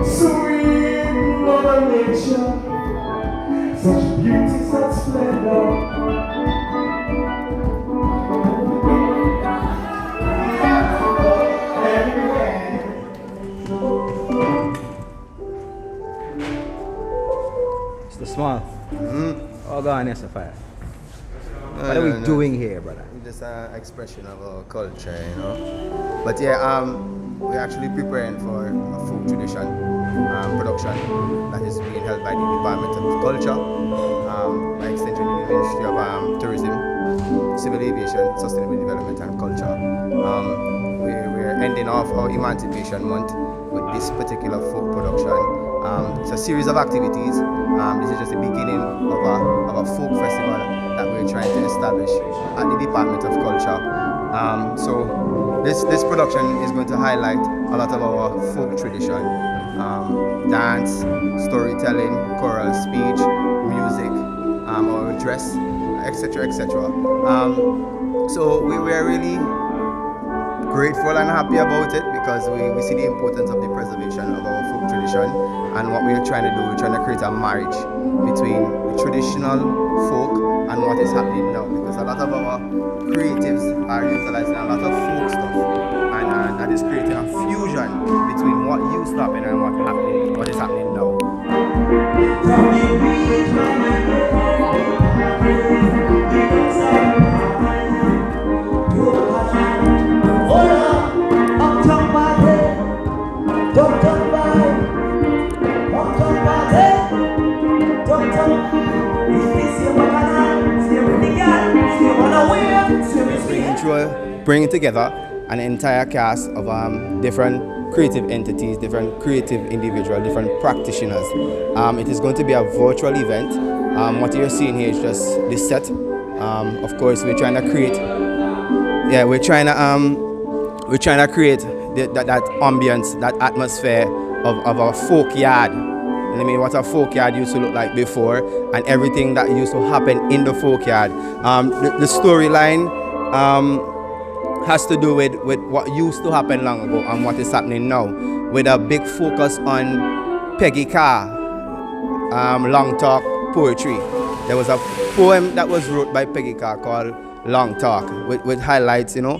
Sweet Mother Nature, such beauty, such splendor. Mr. Small. Oh, go on, yes, fire. What are we doing here, brother? Just an expression of our culture, you know. But yeah, we're actually preparing for a folk tradition production that is being held by the Department of Culture, by extension the Ministry of Tourism, Civil Aviation, Sustainable Development and Culture. We're ending off our Emancipation Month with this particular folk production. It's a series of activities. This is just the beginning of a folk festival that we're trying to establish at the Department of Culture. So this production is going to highlight a lot of our folk tradition, dance, storytelling, choral speech, music, our dress, etc., etc. So we were really grateful and happy about it because we see the importance of the preservation of our folk tradition, and what we're trying to do, we're trying to create a marriage between the traditional folk and what is happening now, because a lot of our creatives are utilizing a lot of folk stuff, and that is creating a fusion between what used to happen and what is happening now. Bringing together an entire cast of different creative entities, different creative individuals, different practitioners. It is going to be a virtual event. What you're seeing here is just the set. Of course, we're trying to create. Yeah, we're trying to create that ambience, that atmosphere of a folk yard. I mean, what a folk yard used to look like before, and everything that used to happen in the folk yard. The storyline has to do with what used to happen long ago and what is happening now, with a big focus on Peggy Carr, Long Talk poetry. There was a poem that was wrote by Peggy Carr called Long Talk, with highlights, you know,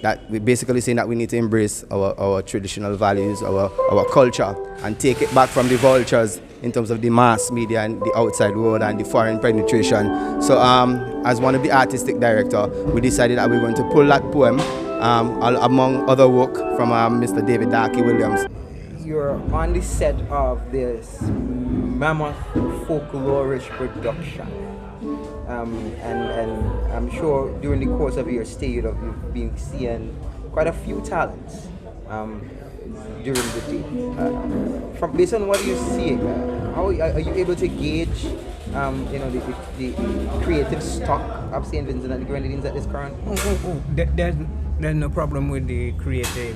that we're basically saying that we need to embrace our traditional values, our culture, and take it back from the vultures in terms of the mass media and the outside world and the foreign penetration. So as one of the artistic director, we decided that we're going to pull that poem among other work from Mr. David Darkie Williams. You're on the set of this mammoth folklorish production. And I'm sure during the course of your stay you've been seeing quite a few talents during the day. Based on what you see, how are you able to gauge the creative stock of St. Vincent and the Grenadines at this current? There's no problem with the creative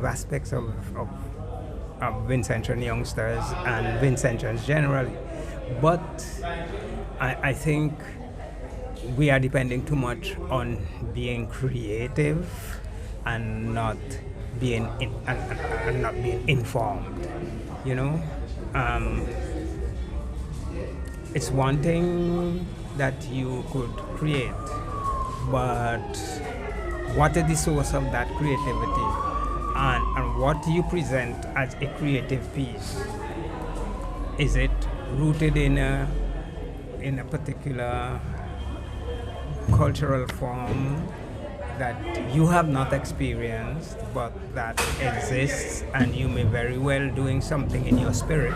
aspects of Vincentian youngsters and Vincentians generally, but I think we are depending too much on being creative and not being informed. You know, it's one thing that you could create, but what is the source of that creativity, and what do you present as a creative piece? Is it rooted in a particular cultural form that you have not experienced but that exists, and you may very well doing something in your spirit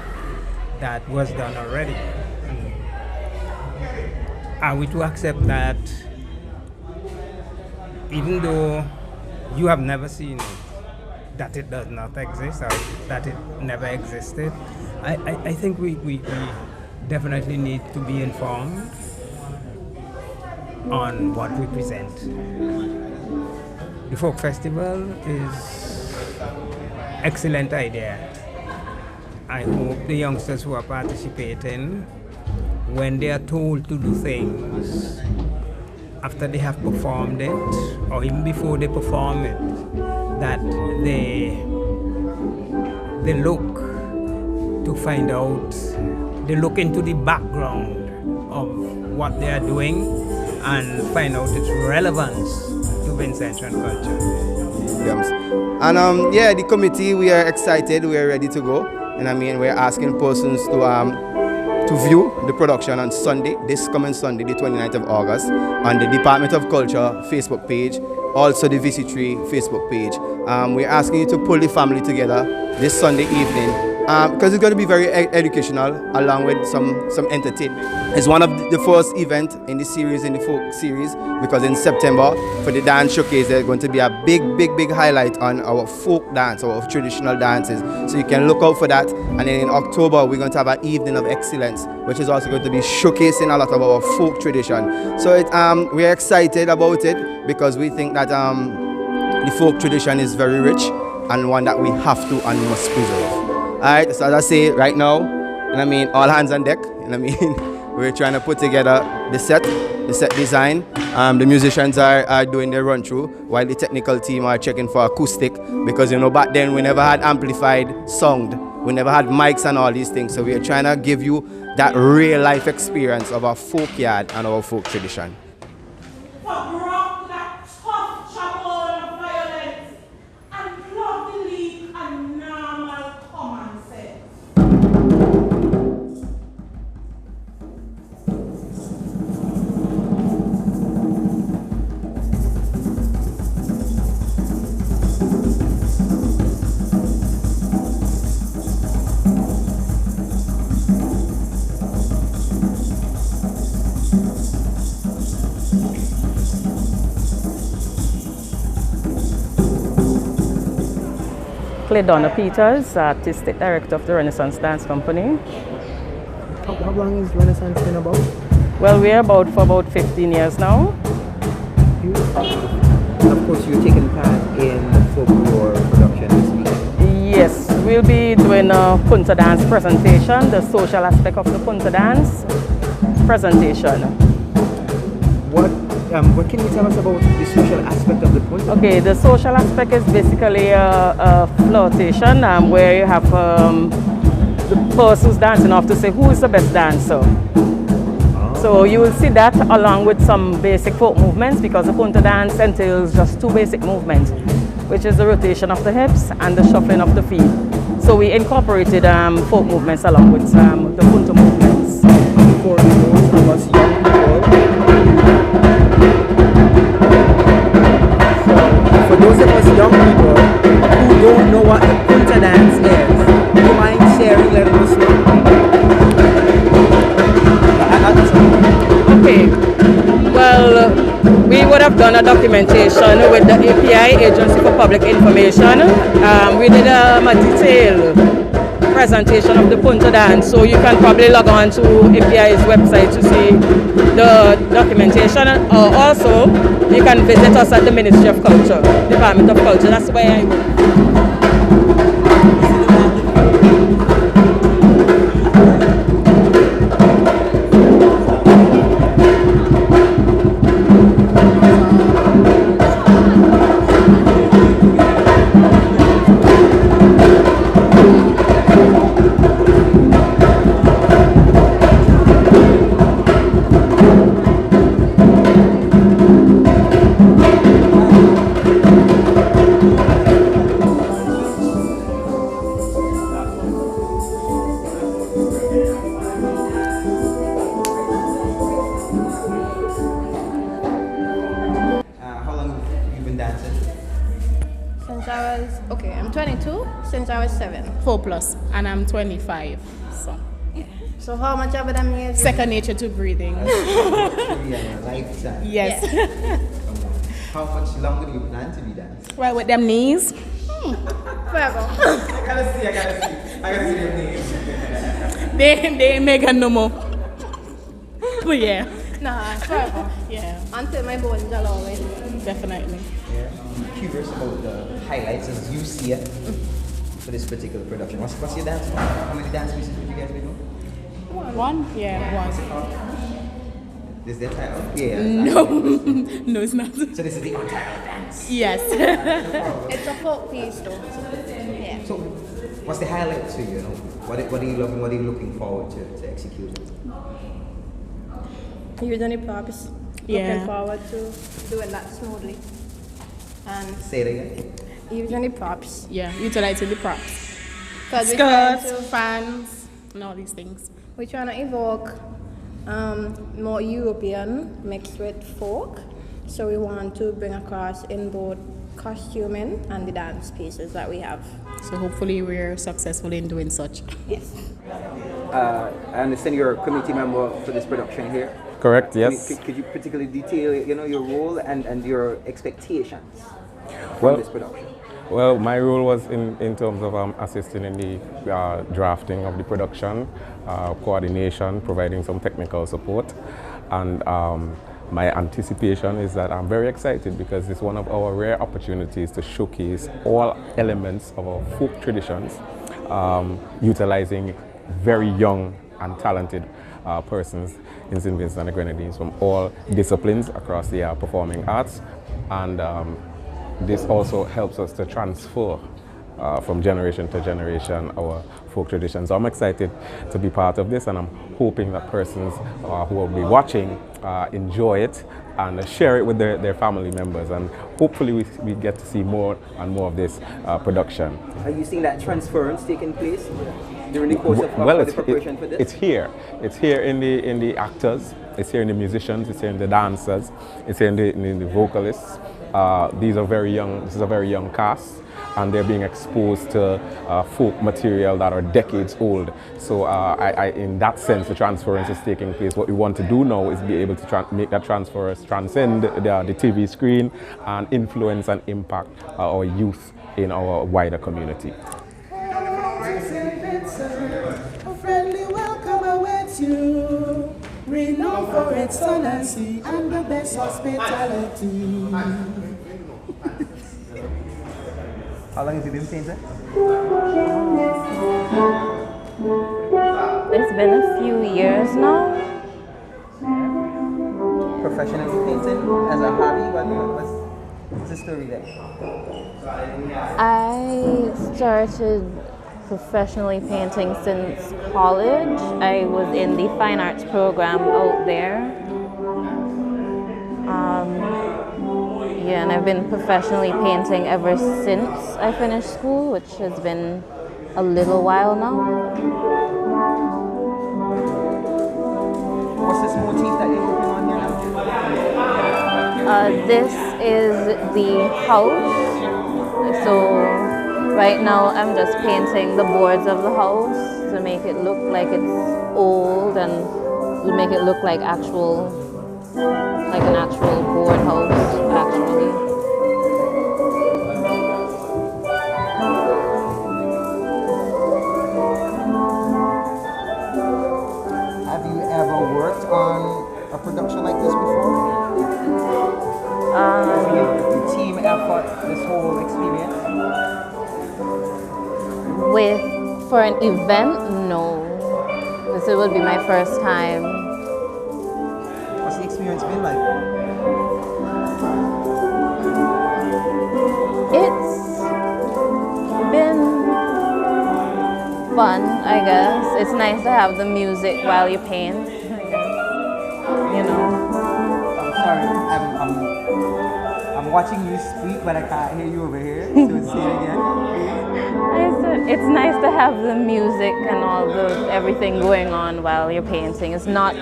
that was done already? Are we to accept that even though you have never seen it, that it does not exist or that it never existed? I think we definitely need to be informed on what we present. The folk festival is excellent idea. I hope the youngsters who are participating, when they are told to do things after they have performed it or even before they perform it, that they they look to find out, they look into the background of what they are doing and find out its relevance to Vincentian culture. And yeah, the committee, we are excited, we are ready to go. And I mean, we're asking persons to view the production on Sunday, this coming Sunday, the 29th of August, on the Department of Culture Facebook page, also the VC3 Facebook page. We're asking you to pull the family together this Sunday evening because it's going to be very educational along with some entertainment. It's one of the first event in the series, in the folk series, because in September for the dance showcase there's going to be a big highlight on our folk dance, our traditional dances. So you can look out for that. And then in October we're going to have an evening of excellence, which is also going to be showcasing a lot of our folk tradition. So we're excited about it because we think that the folk tradition is very rich and one that we have to and must preserve. Alright, so as I say right now, and I mean all hands on deck, and I mean we're trying to put together the set design. The musicians are doing their run through while the technical team are checking for acoustic, because you know back then we never had amplified sound, we never had mics and all these things, so we are trying to give you that real life experience of our folk yard and our folk tradition. Donna Peters, Artistic Director of the Renaissance Dance Company. How long is Renaissance been about? Well, we're about for about 15 years now. Of course, you're taking part in the folklore production this week. Yes, we'll be doing a punta dance presentation, the social aspect of the punta dance presentation. What can you tell us about the social aspect of the punta? Okay, the social aspect is basically a flirtation where you have the person who's dancing off to say who is the best dancer. So you will see that along with some basic folk movements, because the punta dance entails just two basic movements, which is the rotation of the hips and the shuffling of the feet. So we incorporated folk movements along with the punta movements. For those of us young people, for those of us young people who don't know what the punta dance is, do you mind sharing, letting us know? Okay, well, we would have done a documentation with the API, Agency for Public Information. We did a detailed presentation of the punta dance, so you can probably log on to API's website to see the documentation, or also you can visit us at the Ministry of Culture, Department of Culture. That's where I work. Since I was 7. 4+, and I'm 25. So, yeah. So how much of them years? Second nature to breathing. Lifetime. Yes. Yeah. How much longer do you plan to be dancing? Well, with them knees. Forever. I gotta see them knees. They ain't making no more. But yeah. Nah, forever. Yeah. Until my bones are always. Definitely. Yeah. I'm curious about the highlights as you see it for this particular production. What's your dance? How many dance pieces would you guys be doing? One? Yeah, What's it one. called? This is the title? Yeah. No. No, it's not. So this is the untitled dance. Yes. It's a folk piece though. Yeah. So What's the highlight to you? You know, what are you loving? What are you looking forward to executing? Using the props. Yeah. Looking forward to doing that smoothly. And Say it again. using the props. Yeah, utilizing the props. 'Cause we're trying Skirts, to- fans, and all these things. We're trying to evoke more European mixed with folk. So we want to bring across in both costuming and the dance pieces that we have. So hopefully we're successful in doing such. Yes. I understand you're a committee member for this production here. Correct, yes. Could you particularly detail, you know, your role and your expectations from Well, this production? Well, my role was in terms of assisting in the drafting of the production, coordination, providing some technical support, and my anticipation is that I'm very excited because it's one of our rare opportunities to showcase all elements of our folk traditions, utilizing very young and talented persons in St. Vincent and the Grenadines from all disciplines across the performing arts, and this also helps us to transfer from generation to generation our folk traditions. So I'm excited to be part of this, and I'm hoping that persons who will be watching enjoy it and share it with their family members, and hopefully we get to see more and more of this production. Are you seeing that transference taking place during the course of the preparation for this? It's here. It's here in the actors. It's here in the musicians. It's here in the dancers. It's here in the vocalists. These are very young. This is a very young cast, and they're being exposed to folk material that are decades old. So in that sense, the transference is taking place. What we want to do now is be able to make that transference transcend the TV screen and influence and impact our youth in our wider community. A friendly welcome awaits you, renowned for excellency and the best hospitality. How long have you been painting? It's been a few years now. Professionally painting as a hobby? What's the story there? I started professionally painting since college. I was in the fine arts program out there. Yeah, and I've been professionally painting ever since I finished school, which has been a little while now. What's this motif that you're working on here now? This is the house. So right now I'm just painting the boards of the house to make it look like it's old and make it look like an actual board house actually. Have you ever worked on a production like this before? Your team effort, this whole experience? For an event, no. This would be my first time. What's the experience been like? It's been fun, I guess. It's nice to have the music while you paint, I guess. You know. I'm sorry, I'm watching you speak, but I can't hear you over here. So say it again, please. It's nice to have the music and everything going on while you're painting. It's not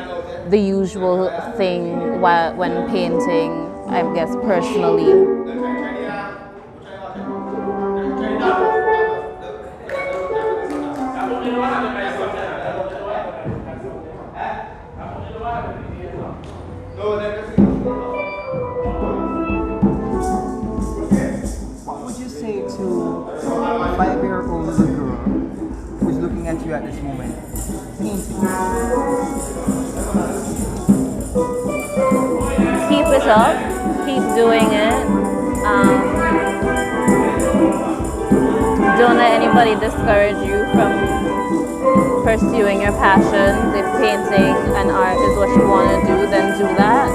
the usual thing when painting, I guess, personally. What would you say to a 5-year-old little girl who's looking at you at this moment, painting? Keep it up, keep doing it. Don't let anybody discourage you from pursuing your passions. If painting and art is what you want to do, then do that.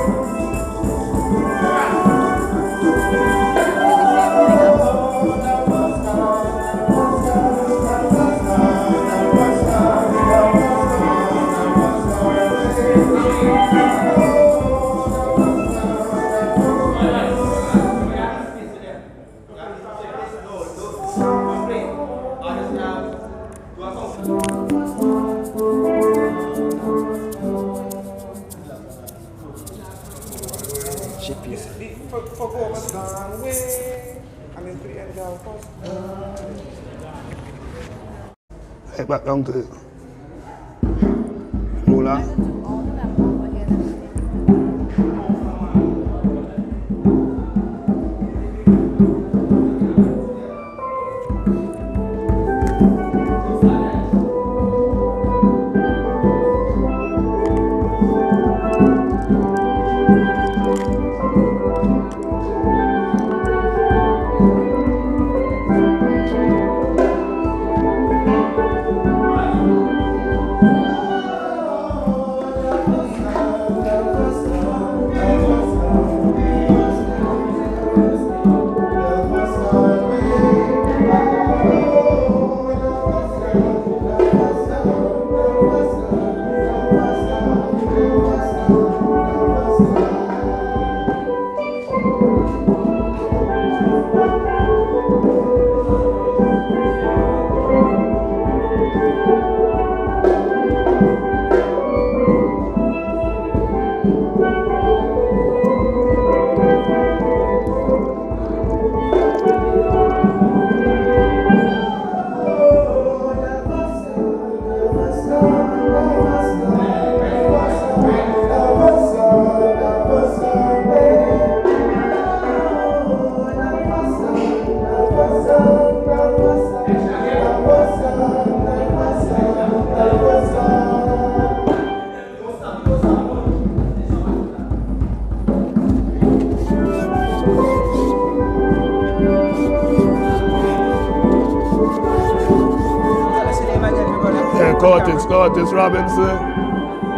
Hey, back down to it. Mula.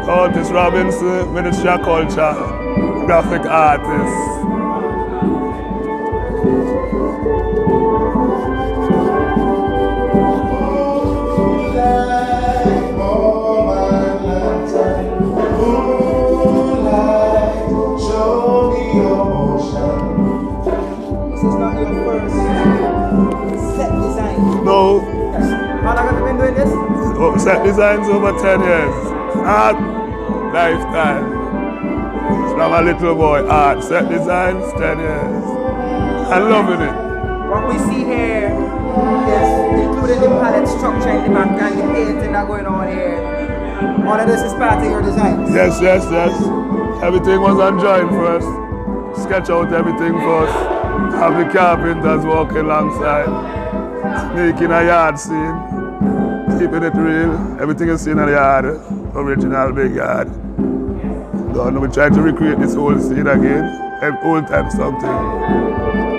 Curtis Robinson, Ministry of Culture, graphic artist. This is not your first set design. No. How long have you been doing this? Set designs over 10 years. Art, lifetime. From a little boy, art. Set designs, 10 years. I'm loving it. What we see here is including the palette structure in the back and the painting that going on here. All of this is part of your designs? Yes. Everything was unjoined first. Sketch out everything first. Have the carpenters walking alongside. Making a yard scene. Keeping it real. Everything is seen in the yard. Original big yard. We try to recreate this whole scene again. Old time something.